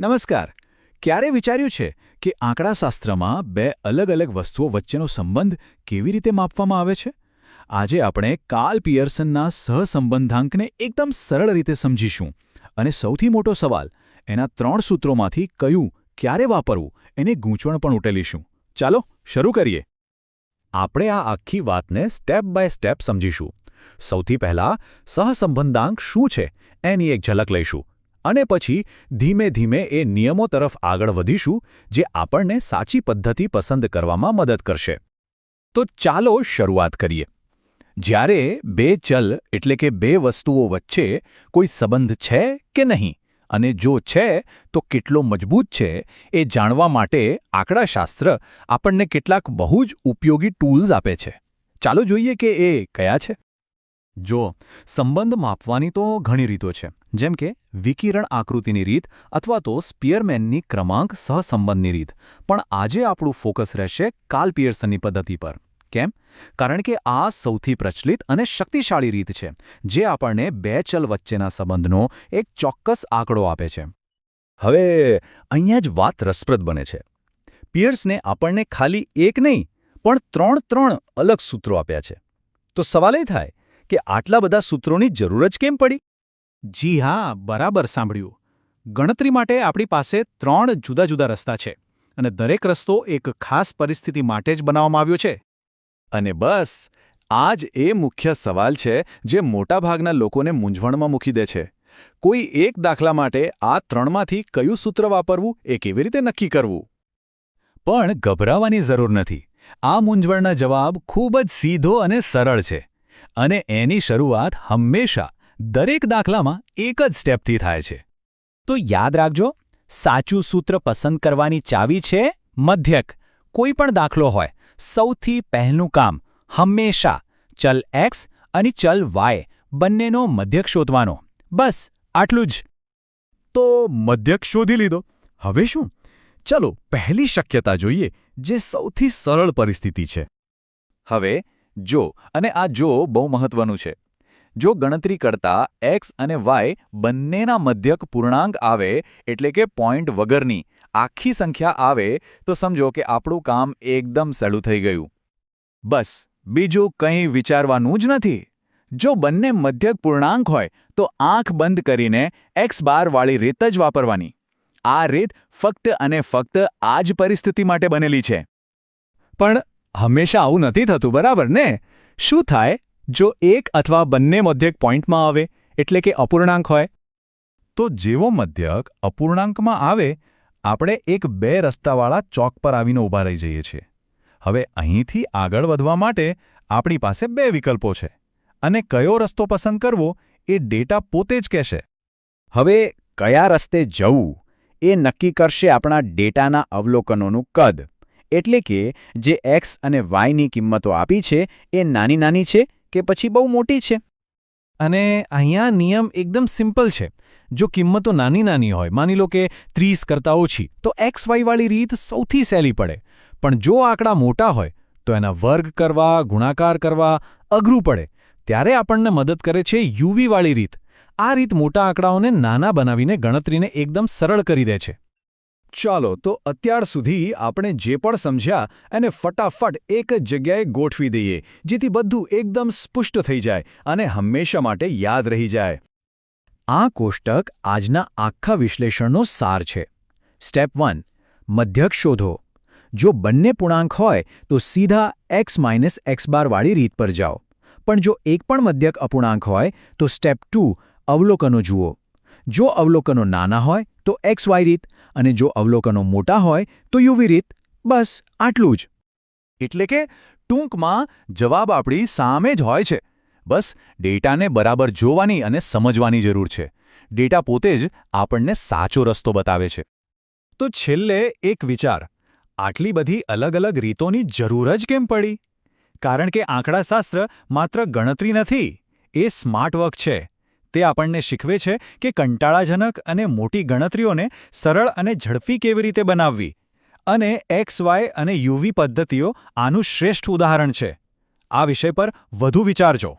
નમસ્કાર. ક્યારે વિચાર્યું છે કે આંકડાશાસ્ત્રમાં બે અલગ અલગ વસ્તુઓ વચ્ચેનો સંબંધ કેવી રીતે માપવામાં આવે છે? આજે આપણે કાર્લ પિયર્સનના સહસંબંધાંકને એકદમ સરળ રીતે સમજીશું અને સૌથી મોટો સવાલ, એના 3 સૂત્રોમાંથી કયું, ક્યારે વાપરવું, એની ગૂંચવણ પણ ઉકેલીશું. ચાલો શરૂ કરીએ. આપણે આ આખી વાતને સ્ટેપ બાય સ્ટેપ સમજીશું. સૌથી પહેલાં સહસંબંધાંક શું છે એની એક ઝલક લઈશું અને પછી ધીમે ધીમે એ નિયમો તરફ આગળ વધીશું જે આપણને સાચી પદ્ધતિ પસંદ કરવામાં મદદ કરશે. તો ચાલો શરૂઆત કરીએ. જ્યારે બે ચલ એટલે કે બે વસ્તુઓ વચ્ચે કોઈ સંબંધ છે કે નહીં અને જો છે તો કેટલો મજબૂત છે એ જાણવા માટે આંકડાશાસ્ત્ર આપણને કેટલાક બહુ જ ઉપયોગી ટૂલ્સ આપે છે. ચાલો જોઈએ કે એ કયા છે. જો સંબંધ માપવાની તો ઘણી રીતો છે, જેમ કે વિકિરણ આકૃતિની રીત અથવા તો સ્પિયરમેનની ક્રમાંક સહસંબંધની રીત. પણ આજે આપણું ફોકસ રહેશે કાર્લ પિયર્સનની પદ્ધતિ પર. કેમ? કારણ કે આ સૌથી પ્રચલિત અને શક્તિશાળી રીત છે જે આપણને બે ચલ વચ્ચેના સંબંધનો એક ચોક્કસ આંકડો આપે છે. હવે અહીંયા જ વાત રસપ્રદ બને છે. પિયર્સને આપણને ખાલી એક નહીં પણ ત્રણ અલગ સૂત્રો આપ્યા છે. તો સવાલ એ થાય કે આટલા બધા સૂત્રોની જરૂર જ કેમ પડી? જી હા, બરાબર સાંભળ્યું. ગણતરી માટે આપણી પાસે 3 જુદા જુદા રસ્તા છે અને દરેક રસ્તો એક ખાસ પરિસ્થિતિ માટે જ બનાવવામાં આવ્યો છે. અને બસ આ જ એ મુખ્ય સવાલ છે જે મોટાભાગના લોકોને મૂંઝવણમાં મૂકી દે છે. કોઈ એક દાખલા માટે આ 3માંથી કયું સૂત્ર વાપરવું એ કેવી રીતે નક્કી કરવું? પણ ગભરાવાની જરૂર નથી. આ મૂંઝવણના જવાબ ખૂબ જ સીધો અને સરળ છે. અને એની શરૂઆત હંમેશા દરેક દાખલામાં એક જ સ્ટેપથી થાય છે. તો યાદ રાખજો, સાચું સૂત્ર પસંદ કરવાની ચાવી છે મધ્યક. કોઈ પણ દાખલો હોય, સૌથી પહેલું કામ હંમેશા ચલ x અને ચલ y બંનેનો મધ્યક શોધવાનો. બસ આટલું જ. તો મધ્યક શોધી લીધો. હવે શું? ચલો પહેલી શક્યતા જોઈએ, જે સૌથી સરળ પરિસ્થિતિ છે. હવે જો, અને આ જો બહુ મહત્વનું છે. જો ગણતરી કરતા x અને y બંનેના મધ્યક પૂર્ણાંક આવે એટલે કે પોઈન્ટ વગરની આખી સંખ્યા આવે તો સમજો કે આપણું કામ એકદમ સહેલું થઈ ગયું. બસ બીજું કંઈ વિચારવાનું જ નથી. જો બંને મધ્યક પૂર્ણાંક હોય તો આંખ બંધ કરીને x બારવાળી રીત જ વાપરવાની. આ રીત ફક્ત અને ફક્ત આ જ પરિસ્થિતિ માટે બનેલી છે. પણ હંમેશા આવું નથી થતું, બરાબર ને? શું થાય જો એક અથવા બંને મધ્યક પોઈન્ટમાં આવે એટલે કે અપૂર્ણાંક હોય? તો જેવો મધ્યક અપૂર્ણાંકમાં આવે આપણે એક 2 રસ્તાવાળા ચોક પર આવીને ઊભા રહી જઈએ છીએ. હવે અહીંથી આગળ વધવા માટે આપણી પાસે 2 વિકલ્પો છે અને કયો રસ્તો પસંદ કરવો એ ડેટા પોતે જ કહેશે. હવે કયા રસ્તે જવું એ નક્કી કરશે આપણા ડેટાના અવલોકનોનું કદ. એટલે કે જે x અને yની કિંમતો આપી છે એ નાની છે કે પછી બહુ મોટી છે. અને અહીંયા નિયમ એકદમ સિમ્પલ છે. જો કિંમતો નાની હોય, માની લો કે 30 કરતાં ઓછી, તો xy વાળી રીત સૌથી સહેલી પડે. પણ જો આંકડા મોટા હોય તો એના વર્ગ કરવા, ગુણાકાર કરવા અઘરું પડે. ત્યારે આપણને મદદ કરે છે યુવી વાળી રીત. આ રીત મોટા આંકડાઓને નાના બનાવીને ગણતરીને એકદમ સરળ કરી દે છે. ચાલો તો અત્યાર સુધી આપણે જે પણ સમજ્યા એને ફટાફટ એક જ જગ્યાએ ગોઠવી દઈએ, જેથી બધું એકદમ સ્પષ્ટ થઈ જાય અને હંમેશા માટે યાદ રહી જાય. આ કોષ્ટક આજના આખા વિશ્લેષણનો સાર છે. સ્ટેપ 1, મધ્યક શોધો. જો બંને પૂર્ણાંક હોય તો સીધા x - x બાર વાળી રીત પર જાઓ. પણ જો એક પણ મધ્યક અપૂર્ણાંક હોય તો સ્ટેપ 2, અવલોકનો જુઓ. જો અવલોકનો નાના હોય તો xy રીત અને જો અવલોકનો મોટા હોય તો યુવી રીત. બસ આટલું જ. એટલે કે ટૂંકમાં જવાબ આપણી સામે જ હોય છે. બસ ડેટાને બરાબર જોવાની અને સમજવાની જરૂર છે. ડેટા પોતે જ આપણને સાચો રસ્તો બતાવે છે. તો છેલ્લે એક વિચાર, આટલી બધી અલગ અલગ રીતોની જરૂર જ કેમ પડી? કારણ કે આંકડાશાસ્ત્ર માત્ર ગણતરી નથી, એ સ્માર્ટ વર્ક છે. તે આપણને શીખવે છે કે કંટાળાજનક અને મોટી ગણતરીઓને સરળ અને ઝડપી કેવી રીતે બનાવવી. અને XY અને UV પદ્ધતિઓ આનું શ્રેષ્ઠ ઉદાહરણ છે. આ વિષય પર વધુ વિચારજો.